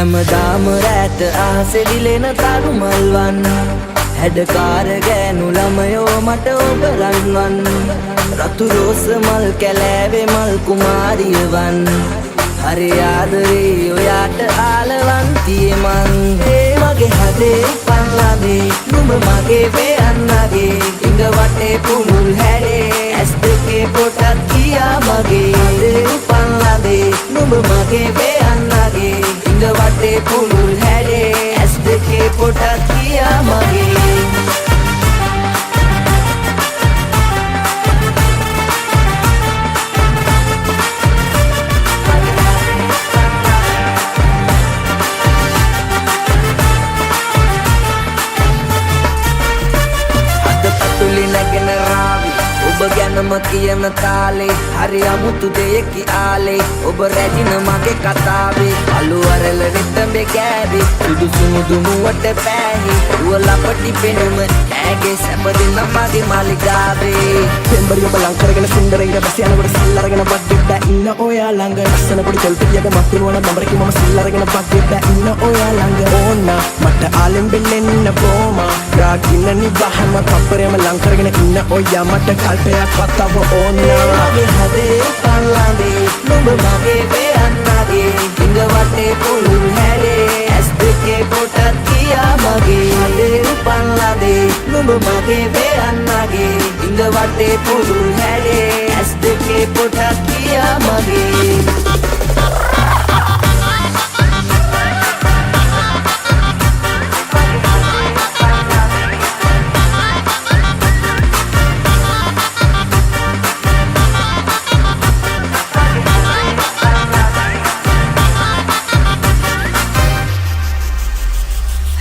හැමදාම රැට ආසෙ දිලෙන තරු මල්වන් හැඩකාර ගෑනු ළමයෝ මට ඔබ රන්වන් රතු රෝස මල් කැලෑවේ මල් කුමාරියවන් හරි ආදරේ ඔයාට ආලවන්තියේ මං ඒ මගේ හදේ පන්ලාදේ නුඹ මගේ වෙයන්නගේ ඉඟ වටේ පුමුල් හැඩේ ඇස් දෙකේ පොටත් කියා මගේ හදේ පන්ලාදේ නුඹ මගේ වෙයන්නගේ ඉඟ වටේ පුමුල් හැඩේ ඇස් දෙකේ පොටත් කියා මගේ ඔබ ගැනම කියන තාලේ හරි අමුතු දෙයකි ආලේ ඔබ රැජින මගේ කතාවේ අලු අරල රිද්දඹේ කෑවේ සුදු සුමුදු මුවට පෑහි උවලපටි පෙනුම ඇගේ සැපදින මගේ මාලිගාවේ පෙම්බරි ඔබ ලං කරගෙන සුන්දර ඉර බස් යනකොට සිල් අරගෙන බඩේට ඉන්න ඔයා ළඟ ලස්සන පොඩි තෙල්පියක මත් වෙනවන බඹරකි මම සිල් අරගෙන බඩේට ඉන්න ඔයා ළඟ ඕන මට ආලෙන් බෙල්ලෙන්න බෝමා රාගින්න නිවහම කප්පරේම ලං කරගෙන ඉන්න ඔයා මට කල්පයක් වතාව ඕන මගේ හදේ පන්ලාදේ නුඹ මගේ වෙයන්නගේ ඉඟ වටේ පුළුල් හැඩේ ඇස් දෙකේ පොටත් කියා මගේ හදේ පන්ලාදේ නුඹ මගේ වෙයන්නගේ ඉඟ වටේ පුළුල් හැඩේ ඇස් දෙකේ පොටත් කියා මගේ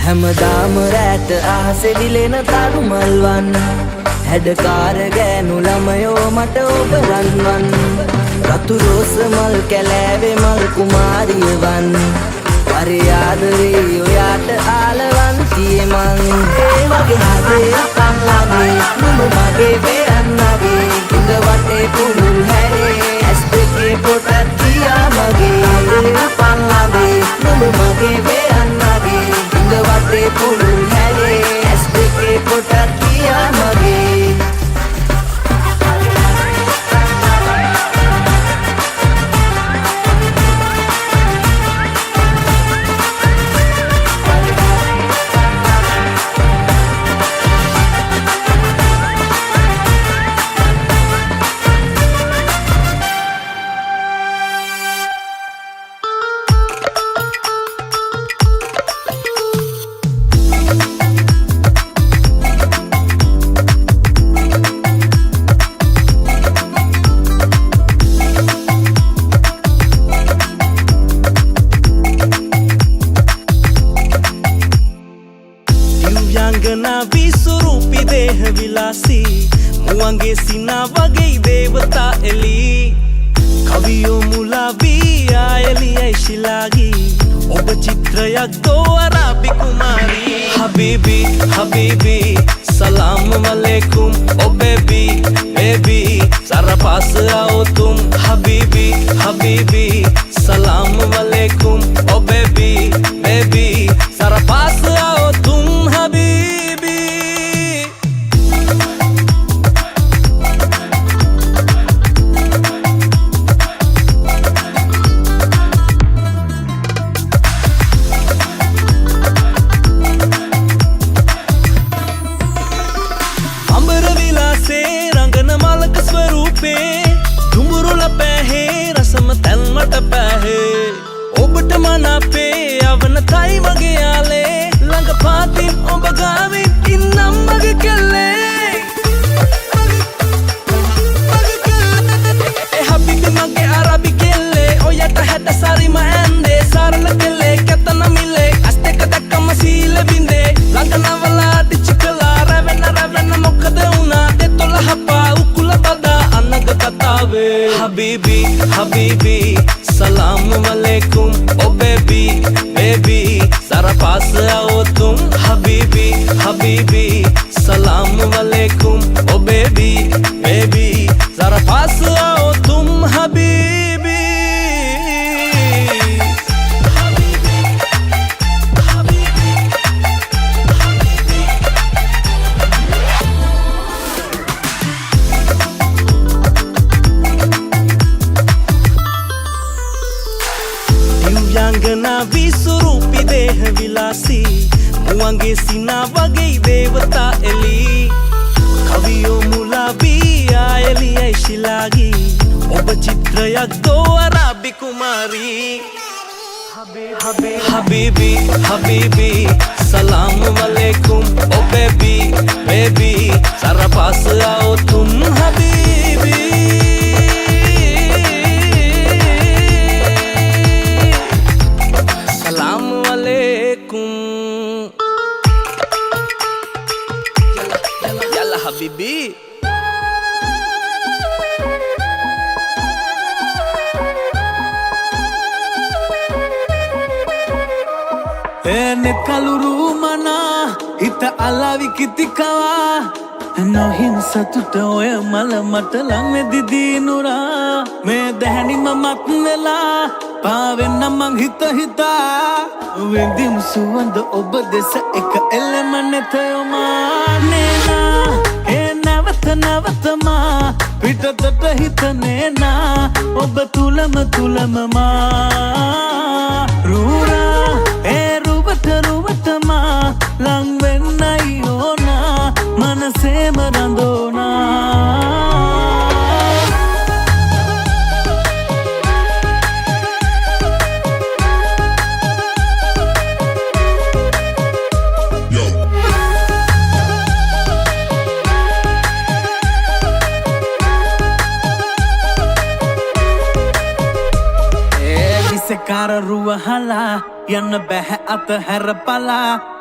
හැමදාම රැට ආසෙ දිලෙන තරු මල්වන් හැඩකාර ගෑනු ළමයෝ මට ඔබ රන්වන් රතු රෝස මල් කැලෑවේ මල් කුමාරියවන් හරි ආදරේ ඔයාට ආලවන්තියේ මං ඒ වගේ හදේ පන්ලාදේ නුඹ මගේ වෙයන්නගේ ඉඟ වටේ පුළුල් හැඩේ ඇස් දෙකේ පොටත් කියා මගේ හදේ පන්ලාදේ නුඹ මගේ වෙයන්නගේ ඉඟ වටේ පුළුල් හැඩේ ඇස් දෙකේ පොටත් කියා මගේ මුවන්ගේ සිනා වගේ දේවතා එලි කවියෝ මුලාවී ආයලියයි ශිලාගී ඔබ චිත්‍රයක් දෝ අරාබි කුමාරී හබීබි හබීබි සලාම් වලේකුම් ओ बेबी बेबी सारा पास आओ तुम हबीबी हबीबी सलाम वालेकुम ओ बेबी बेबी सारा पास आओ तुम हबीबी दुमुरुल पैहे रसम तलमट पैहे ओबट मना पे अवन थाई मगे आले लंग फातिम ओ बगावी इन्नम मग केले ए हबीबी मगे अरबी केले ओ यट हेट सारी मांदे सारल केले केतना मिले अस्ते कदक मसीले बिंदे लंग नवला डिचकला रवेन मोकद उना ते तोला हपा उकुल बदा अनग कतावे हबीबी हबीबी सलाम वालेकुम ओ बेबी बेबी सारा पास आओ तुम हबीबी हबीबी सलाम वालेकुम ओ बेबी बेबी सारा पास आओ तुम हबीबी हबीबी මුවන්ගේ සිනා වගේ දේවතා එලි කවියෝ මුලාබී ආයලියයි ශිලාගී ඔබ චිත්‍රයක් දෝ අරාබි කුමාරී Habibi, Habibi, salam alaikum, oh baby, baby, zara paas aao tum Habibi. Salam alaikum. Yalla Habibi. ene kaluru mana hita alavi kitikawa no hinsatuta oya mala mata lang me didi nura me dehani mamat nela pavenna mang hita hita wendim suwanda oba desa ek elemane thayo manena e nawata ma pitatata hitane na oba tulama ma rura ruvatama lang vennai ona manase marandona Kara ruwahala yanna bäh at harapala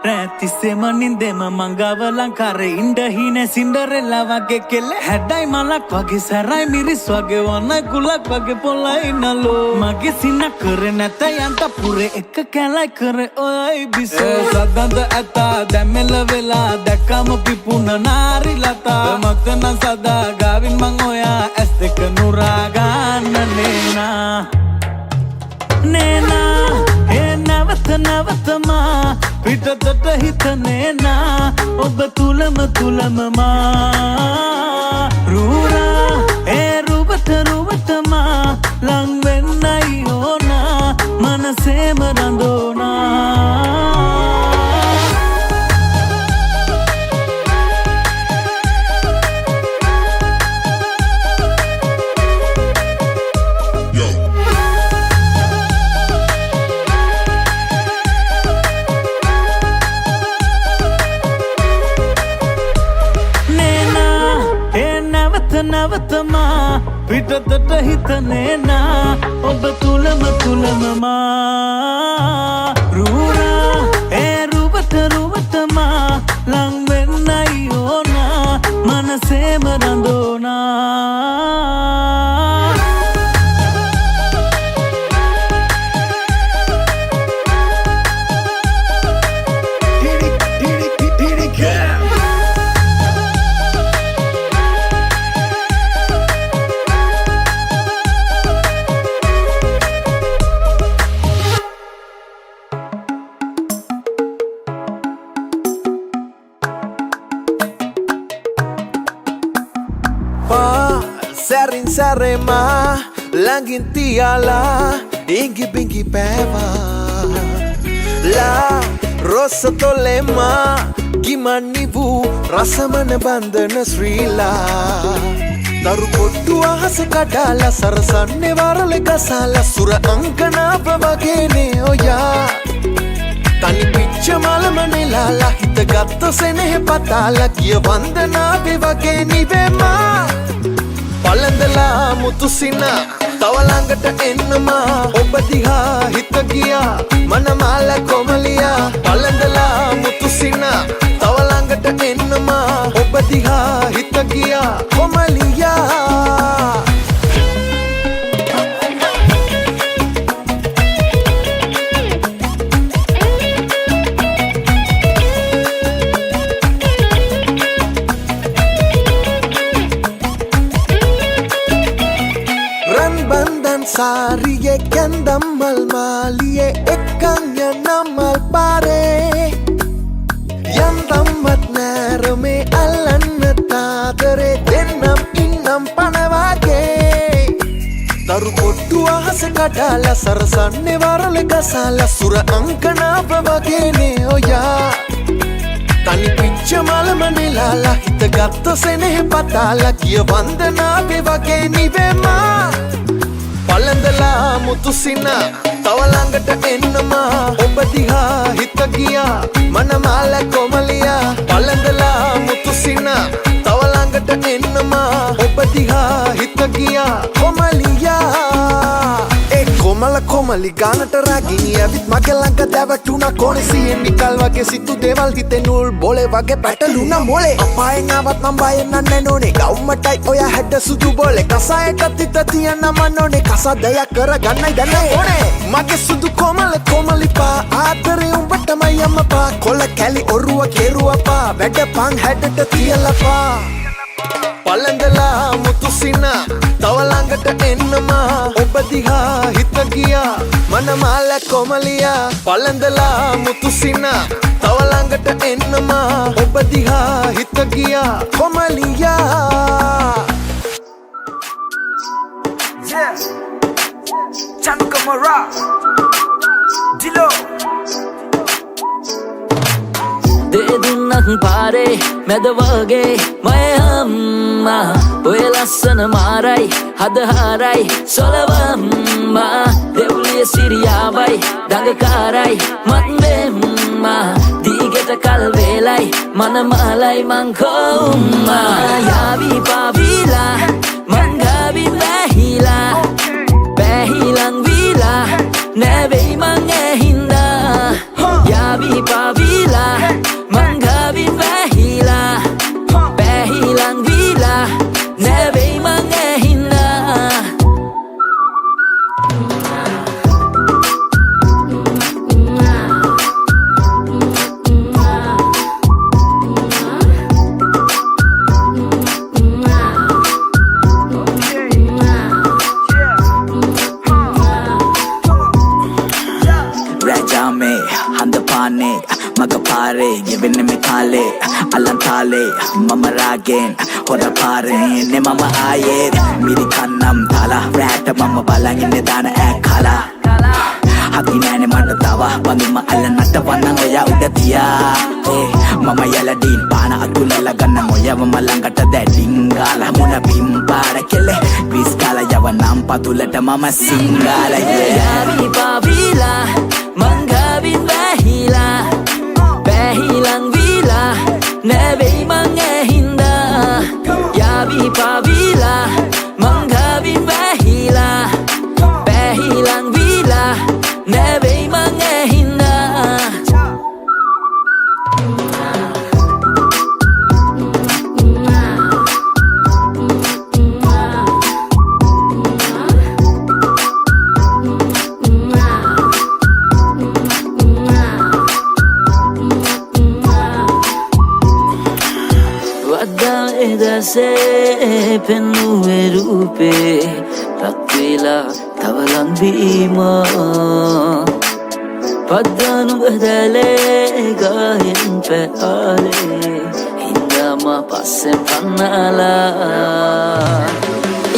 ratisema nindema mangawa lankare inda hine cinderella wage kelle hadai malak wage sarai miris wage wana gulak wage polai nalo mage sina kare nata yanta pure ek kalai kare oi biso sadanda ata damela vela dakama pipuna nari lata magna sada gavin mangoya astek nuraga nena nena e nawata ma pitatata hitanena oba tulama ma rura e ruvata ma lang vennai ona manase marandona nawatama pitatata hitanena oba tulama ma rura e ruvata ma lang vennai ona manase marandona Sarin sarema langin tiala ingi bingi peva la rosa tolema gimanivu rasamana bandana srila daru kottu ahasa kadala sarasanne warale gasala sura ankana pavagene oya tani picha malamane lala hita gatta sene patala kiya vandana bevage nivema palandala mutusina tawalangata ennama obadiha hitagiya manamala komaliya palandala mutusina tawalangata ennama obadiha hitagiya komaliya Sariye kandamal maliye ekanya namal pare yandammat narame allanna taadare dennam innam panavage daru kottu ahasa kadala sarasanne warale gasala sura ankana pavage ne oya මලම නෙලාලා හිත ගත්ත සෙනෙහ පතාලා කිය වන්දනාවේ වගේ නිවෙමා පළඳලා මුතුසින තව ළඟට එන්නමා ඔබ දිහා හිත ගියා මනමාල කොමලියා පළඳලා මුතුසින තව ළඟට එන්නමා ඔබ දිහා හිත ගියා කොමලියා කොමල කොමලි ගානට රාගිනි ඇවිත් මගේ ළඟ දැවටුණා කොනසියෙන් නිකල් වගේ සිතු දේවල් හිතේ නූල් බොලේ වගේ පැටලුණා මොලේ අපායෙන් ආවත් මම බය නන්නේ නෝනේ ගවුමටයි ඔය හැඩ සුදු බොලේ කසායටත් හිත තියන්න මනෝනේ කසදයක් කරගන්නයි දැන් ඕනේ මගේ සුදු කොමල කොමලිපා ආදරේ උඹටමයි අම්මපා කොල්ල කැලි ඔරුව කෙරුවපා වැඩපන් හැඩට තියලපා පළඳලා මුතුසින තව ළඟට එන්නමා ඔබ දිහා හිත ගියා මනමාල කොමලියා පළඳලා මුතුසින තව ළඟට එන්නමා ඔබ දිහා හිත ගියා කොමලියා Chanka Mara Dilo දෙදුන්නක් පාරේ මැද වගේ මය අම්මා ඔය ලස්සන මාරයි හදහාරයි සොලවම්මා දෙවුලිය සිරියාවයි දඟකාරයි මන්දෙම්මා දීගෙට කල් වේලයි මනමාලයි මංකෝම්මා යාවි පාවිලා මංගාවින් වැහිලා බැහිලං වීලා නැවෙයි මං ඇහින්දා යාවි පාවිලා මංගාවින් වැහිලා බැහිලං වීලා නැවෙයි මං ඇහින්දා රජාමේ හඳපානේ මගපාරේ ගෙවෙන්න මේ කාලේ අලන්තාලේ මම රාගෙන් හොර පාරේ එන්නේ මම ආයේ මිරි කන්නම් තාලා රැට මම බලන් ඉන්නේ දාන ඇකලා හති නෑනේ මට තව බඳුම අල්ලන්නට වන්නන් ඔයා උඩ තියා මම යලඩින් පාන අතුලලා ගන්න ඔයව මලඟට දැඩින් ගාලා මොන බිම් පාර කෙලේ විස් කාලා යවනම් පතුලට මම සිංගාලා යාවි පාවිලා මංගාවින් වැහිලා බැහිලං වීලා නැවෙයි මං ඇහින්දා යාවි පාවිලා මංගාවින් වැහිලා බැහිලං වීලා නැවෙයි මං ඇහින්දා එදසේ පෙන්නුවේ රූපේ රත්වෙලා තවලන් බීමා පද්දානු බදලේ ගායෙන් පැආලේ හින්දාම පස්සෙන් පන්නාලා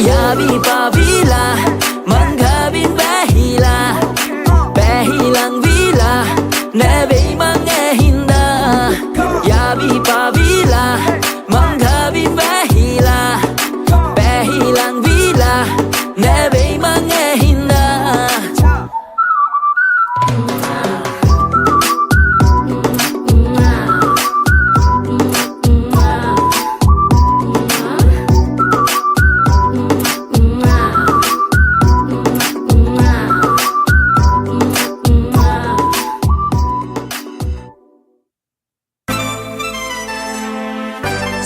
යාවි පාවිලා මංගාවින් වැහිලා බැහිලං වීලා නැවෙයි මං ඇහින්දා යාවි පාවිලා මංගාවින් වැහිලා බැහිලං වීලා නැවෙයි මං ඇහින්දා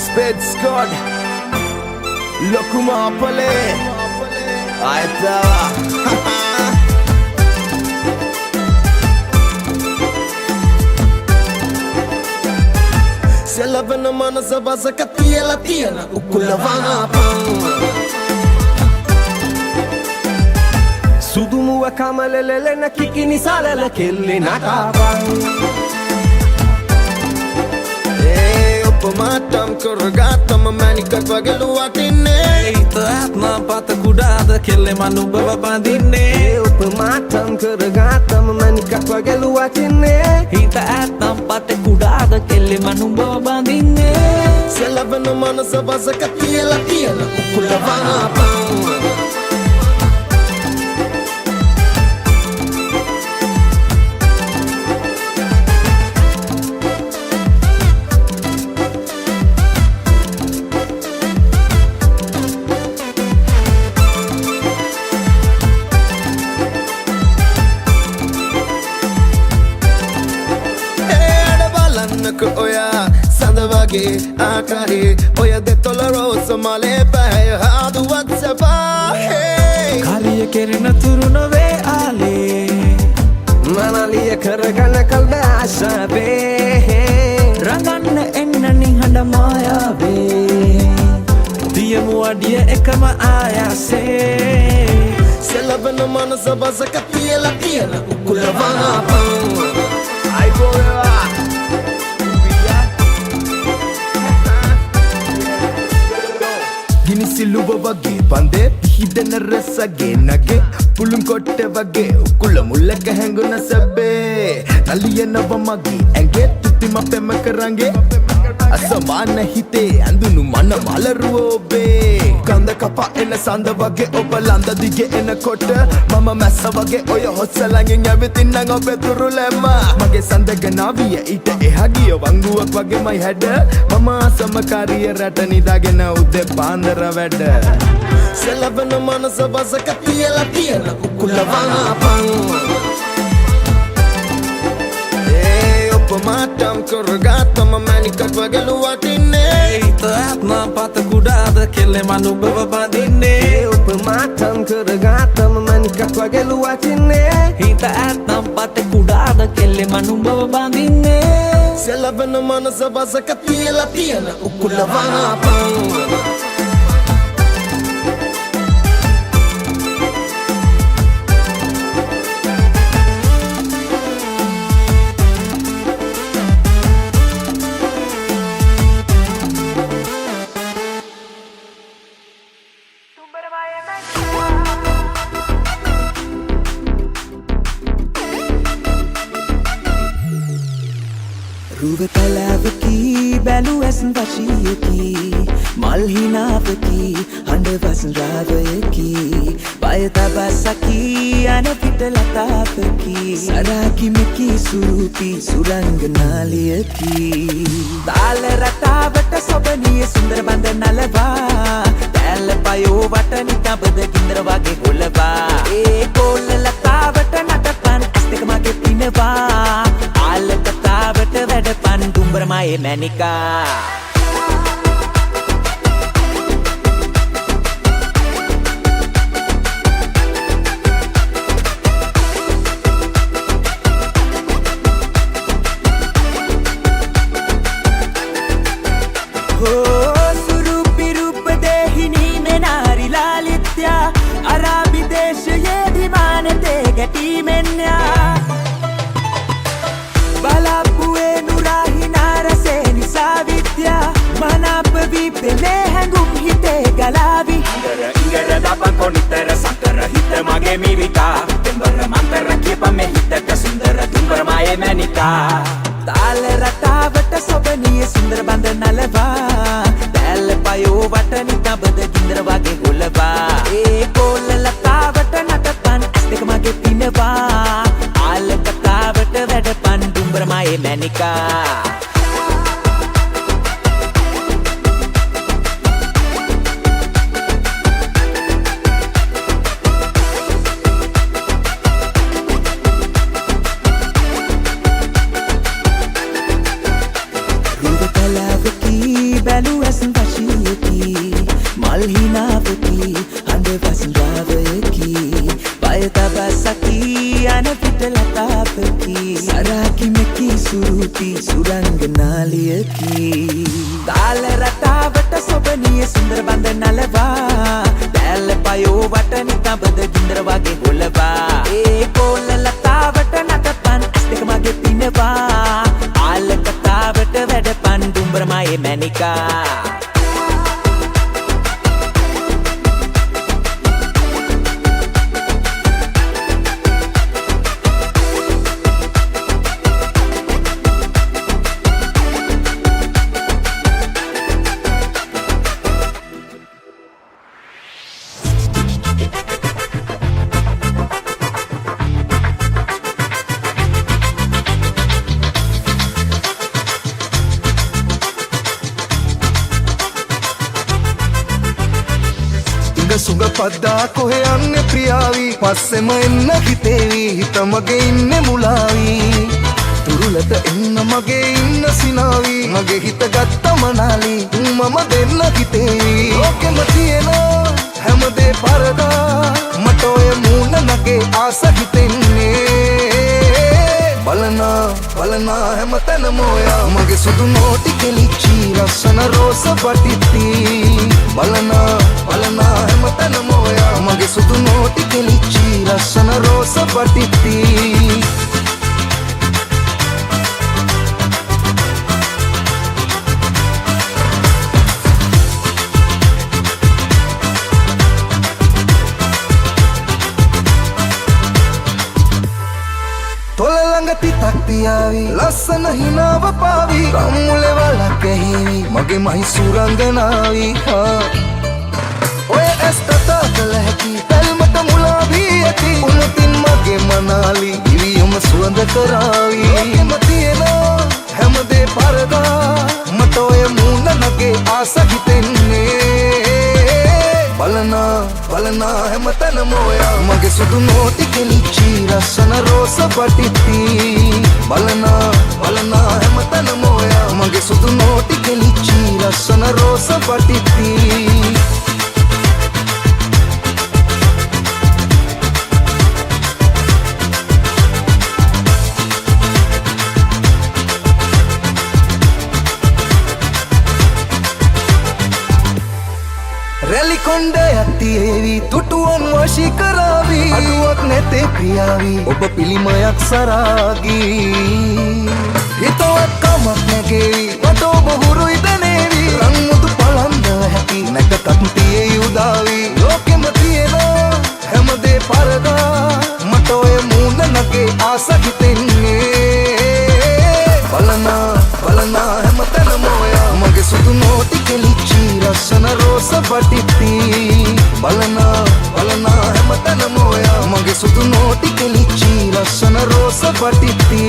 Speds God Lokuma Pale Aitawa Selavana manasa vasaka tiela tiela ukulavana pan Sudumuwa kamalelele na kikini salala kelli nakavan Upama මාටම් කරගත්තම මැනිකක් වගේ ලුවටින්නේ හිත ආත්ම පත කුඩාද කෙල්ලෙම නුඹව බඳින්නේ උපමාටම් කරගත්තම මැනිකක් වගේ ලුවටින්නේ හිත ආත්ම පත කුඩාද කෙල්ලෙම නුඹව බඳින්නේ සෙලවෙන මනස වසක තියලා තියෙන උකුලවනපන් ඔයා සඳ වගේ ආකාරයේ ඔය දෙතොල රෝස මලේ පැහැය හාදුවත් සැපාහේ කාලිය කෙරෙන තුරු නොවේ ආලේ මනලිය කරගන්න කල්බ ආශාවේ රඟන්න එන්න නිහඬ මායාවේ තියමු අඩිය එකම ආයාසේ සෙලවෙන මනස වසක තියලා තියෙන උකුලවනපන් අයිබෝවා ಗಿನಿಸಿಲುವ ವಗೆ ಬಂದೆ ಹಿದನ ರಸಗೆ ನಗೆ ಪುಳುಂ ಕೊಟ್ಟೆ ವಗೆ ಉಕ್ಕುಳ ಮುಳ್ಳಕ ಹೆಂಗುನ ಸಬ್ಬೆ ನಲಿಯ ನವ ಮಗಿ ಎಂಗೆ ತುತ್ತಿಮ ಪೆಮ್ಮಕರಂಗೆ ಅಸಮಾನ ಹಿತೆ ಅಂದುನು ಮನ ಮಲರುವೋಬೆ ಕಂದ ಕಪ ಎನ ಸಂದ ವಗೆ ಒಬ್ಬ ಲಂದ ದಿಗೆ ಎನ ಕೊಟ್ಟ ಮಮ ಮೆಸ ವಗೆ ಒಯ ಹೊಸಲಂಗೆ ಞವೆ ತಿನ್ನಂಗ ಬೆತುರು ಲೆಮ್ಮ ಮಗೆ ಸಂದಗ ನಾವಿಯ ಇಟ ಎಹಗಿಯ ವಂಗುವಕ್ ವಗೆ ಮೈ ಹೆಡ್ ಮಮ ಸಮಕಾರಿಯ ರಟ ನಿದಾಗೆ ನ ಉದ್ದೆ ಬಾಂದರ වැඩ සෙලවෙන මනස වසක තියලා තියෙන උකුලවනපන් ඔපමාටම් කරගත්තම මැනිකක් වගේ ලුවටින්නේ හිත ආත්ම පත කුඩාද කෙල්ලෙම නුඹව බඳින්නේ උපමාටම් කරගත්තම මැනිකක් වගේ ලුවටින්නේ හිත ආත්ම පත කුඩාද කෙල්ලෙම නුඹව බඳින්නේ සෙලවෙන මනස වසක තියලා තියෙන උකුලවනපන් රුව පලාවකි බැලු ඇසන් වශීයකි මල් හිනාවකි හඬ වසන් රාවයකි බය තබසකි අන පිට ලතාපකි සරාකිමකි සුරුපි සුරංගනාලියකි තාල රටාවට සොබනිය සුන්දර බඳ නලවා දැල්ල පයෝ වට නිකබද ගින්දර වගේ හොලවා ඒ කොල්ල ලතාවට නටපන් ඇස් දෙක මගේ පිනවා ආල කතාවට වැඩපන් දුම්බරමයේ මැනිකා සුරුපි රූප දෙහිනි මෙනාරි ලාලිත්‍යා අරාබි දේශයේ දිමානතේ ගැටීමෙන්යා බලාපුවේ නුරාහිනා රසේ නිසා විද්‍යා මනාප වී පෙනේ හැඟුම් හිතේ ගලාවි ඉඟර දපන් කොනිතර සතර හිත මගේ මිරිකා දෙඹර මන්තර කියප මේ හිතට සුන්දර දුම්බරමයේ මැනිකා තාල රටාවට සොබනිය සුන්දර බඳ නලවා දැල්ල පයෝ වට නිකබද ගින්දර වගේ හොලවා ඒ කොල්ල ලතාවට නටපන් ඇස් දෙක මගේ පිනවා ආල කතාවට වැඩපන් දුම්බරමයේ මැනිකා බැලු ඇසන් වශීයකි මල් හිනාවකි හඬ වසන් රාවයකි බය තබසකි අන පිට ලතාපකි සරාකිමකි සුරුපි සුරංගනාලියකි තාල රටාවට සොබනිය සුන්දර බඳ නලවා දැල්ල පයෝ වට නිකබද ගින්දර වගේ හොලවා ඒ කොල්ල ලතාවට නටපන් ඇස් දෙක මගේ පිනවා ආල කතාවට වැඩපන් දුම්බරමයේ මැනිකා සුඟ පද්දා කොහෙ යන්නේ ප්‍රියාවී පස්සෙම එන්න හිතේවි හිත මගේ ඉන්නේ මුලාවී තුරුලට එන්න මගේ ඉන්න සිනාවී මගේ හිත ගත්ත මනාලි මම දෙන්න හිතේවි ඕකෙම තියෙන හැමදේ පරදා මට ඔය මූණ නගේ ආස හිතෙන්නේ බලනා හැමතැනම ඔයා මගේ සුදු නෝටි කෙලිච්චි ලස්සන රෝස පටිත්ති බලනා හැමතැනම ඔයා මගේ සුදු නෝටි කෙලිච්චි ලස්සන රෝස පටිත්ති තිතක් පියාවි ලස්සන හිනාව පාවි රම්මුලෙ වලක් ඇහිවි මගේ මහි සුරංගනාවි ඔය ඇස් කතා කළ හැකි පැල්මට මුලාවී ඇති උනතින් මගේ මනාලි ඉවියම සුවඳ කරාවි ඒකෙම තියෙන හැමදේ පරදා මට ඔය මූණ නගේ ආස හිතෙන්නේ බලනා හැමතැනම ඔයා මගේ සුදු නෝටි කෙලිච්චි ලස්සන රෝස පටිත්ති බලනා හැමතැනම ඔයා මගේ සුදු නෝටි කෙලිච්චි ලස්සන රෝස පටිත්ති රැලි කොණ්ඩයක් තියේවි තුටුවන් වශී කරාවි අඩුවක් නැතේ ප්‍රියාවි ඔබ පිළිමයක් සරාගී හිතවත් කමක් නැගේවි මට ඔබ හුරුයි දැනේවි රන්මුතු පලන්ද හැකි නැකතක් තියේ උදාවි ලෝකෙම තියෙන හැමදේ පරදා මට ඔය මූණ නගේ ආස හිතෙන්නේ බලනා හැමතැනම ඔයා මගේ සුදු නෝටි කෙලිච්චි ලස්සන රෝස පටිත්ති බලනා හැමතැනම ඔයා මගේ සුදු නෝටි කෙලිච්චි ලස්සන රෝස පටිත්ති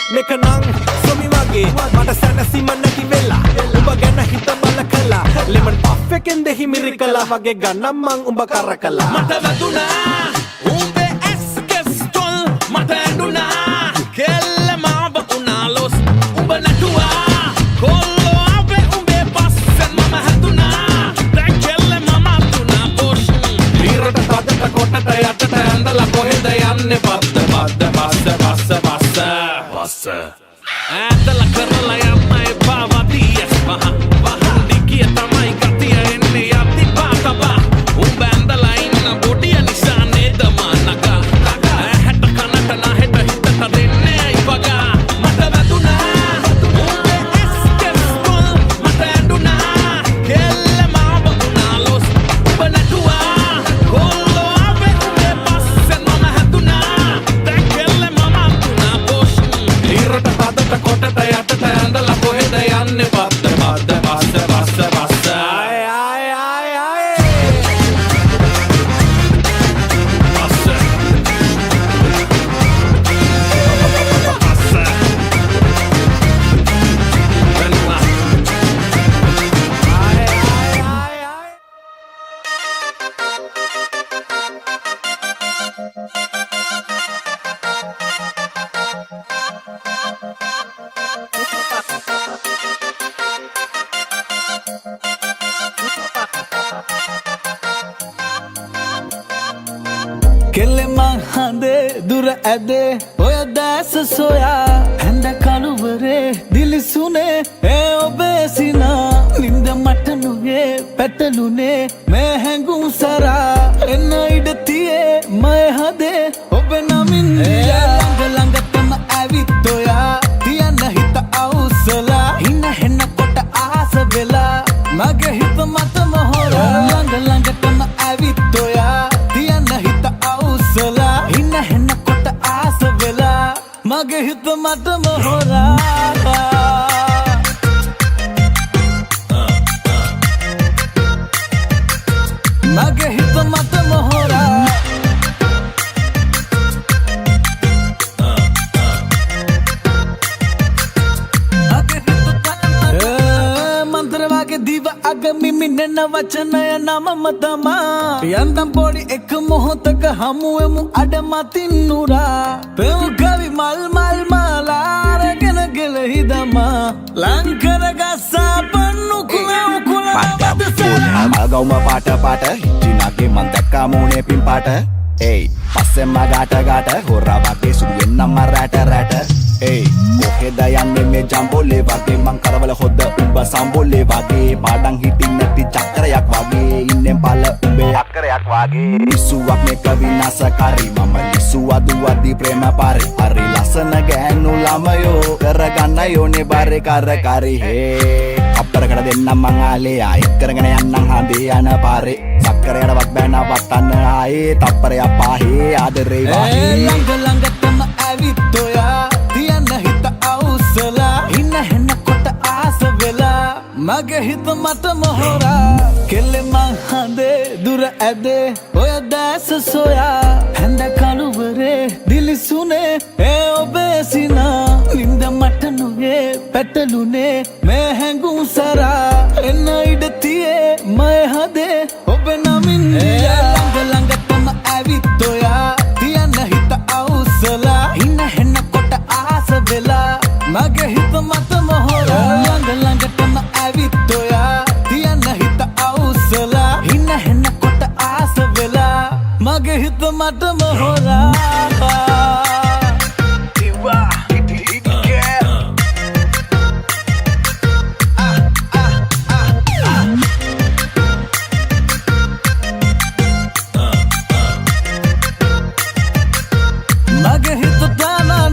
මේක නං සොමි වගේ මට සැනසීම නැති වෙලා ඔබ ගැන හිත බල කළා lemon puff එකෙන් දෙහි මිරිකලා වගේ ගන්නම් මං උඹ කරකලා මට වැදුනා උඹේ ඇස් කෙස්ටොල් මට ඇඬුනා කෙල්ල මාව උනාලොස් උඹ නැටුවා කොල්ලෝ අපේ උඹේ පස්සෙන් මම හැදුනා දැන් කෙල්ල මම තුනා බොස් ඊරට තදට කොටට යටට ඇඳලා කොහෙද යන්නේ බස්ස ඇදලා කරලා යන්න එපා වදියස් වහන් දිකිය තමයි ගතිය එන්නේ යති පාතබා උඹ ඇඳලා ඉන්න බොඩිය නිසා නේද මානකා හැට කනට නැහෙට හිතට දෙන්නේ අයි වගා මට වැදුනා උඹේ ඇස් කෙස්කොල් මට ඇඬුනා කෙල්ල මාව උනාලොස් උඹ නැටුවා කොල්ලෝ අපේ උඹේ පස්සෙන් මම හැදුනා දැන් කෙල්ල මම තුනා බොස් ඊරට තදට කොටට යටට ඇඳලා කොහෙද යන්නේ බස්ස කෙල්ලෙ මං හඳේ දුර ඇදේ ඔය දැස සොයා හැඳ කළුවරේ දිලිසුනේ ඒ ඔබේ සිනා නින්ද මට නුවේ පැටලුනේ මේ හැඟුම් සරා එන්න ඉඩ තියේ මය හදේ ඔබ නමින් ළඟ ළඟටම ඇවිත් ඔයා තියන්න හිත අවුස්සලා හින හෙන්න කොට ආස වෙලා මගේ හිත මත මොහොරා ළඟ ළඟටම ඇවිත් ඔයා තියන්න හිත අවුස්සලා හින හෙන්න කොට ආස වෙලා මගේ හිත මත මොහොරා මගේ හිත මත මොහොරා මන්ත්‍රවාගේ දිව අග මිමිනෙන වචනය නමම තමා යන්තම් පොඩි එක මොහොතක හමුවෙමු අඩමතින් නුරා පෙව් කවි මල් මාලාරගෙන ගෙලහි දමා ලංකර ගස්සා පන්නු කුලව් කුලවදසා Gawma paata hijinage man dakka mone pin paata ei passemma gata horra wage sudu wennam rata ei koheda yanne me jambole wage man karawala hodda umba sambole wage padan hitin nati chakrayak wage innen pala umbe chakrayak wage isuwak meka vinasakari mama lisuwa duwadi prema pare ari lasana ganu lamayo karaganna yone bare karakari he අපරකට දෙන්නම් මං ආලේ ආයෙත් කරගෙන යන්නම් හඳේ යන පාරේ සක්කරයට වත් බෑන වත්තන්න ආයේ තප්පරයක් පාහේ ආදරේ වාහේ ළඟ ළඟටම ඇවිත් ඔයා තියන්න හිත අවුස්සලා හින හෙන්න කොට ආස වෙලා මගේ හිත මත මොහොරා කෙල්ලෙ මං හඳේ දුර ඇදේ ඔය දැස සොයා හැඳ කළුවරේ දිලිසුනේ ඒ ඔබේ සිනා නින්ද මට නුවේ පැටලුනේ මේ හැඟුම් සරා එන්න ඉඩ තියේ මය හදේ ඔබ නමින් ළඟ ළඟටම ඇවිත් ඔයා තියන්න හිත අවුස්සලා හින හෙන්න කොට ආස වෙලා මගේ හිත මත මොහොරා ළඟ ළඟටම ඇවිත් ඔයා තියන්න හිත අවුස්සලා හින හෙන්න කොට ආස වෙලා මගේ හිත මත මොහොරා මගේ හිත තානා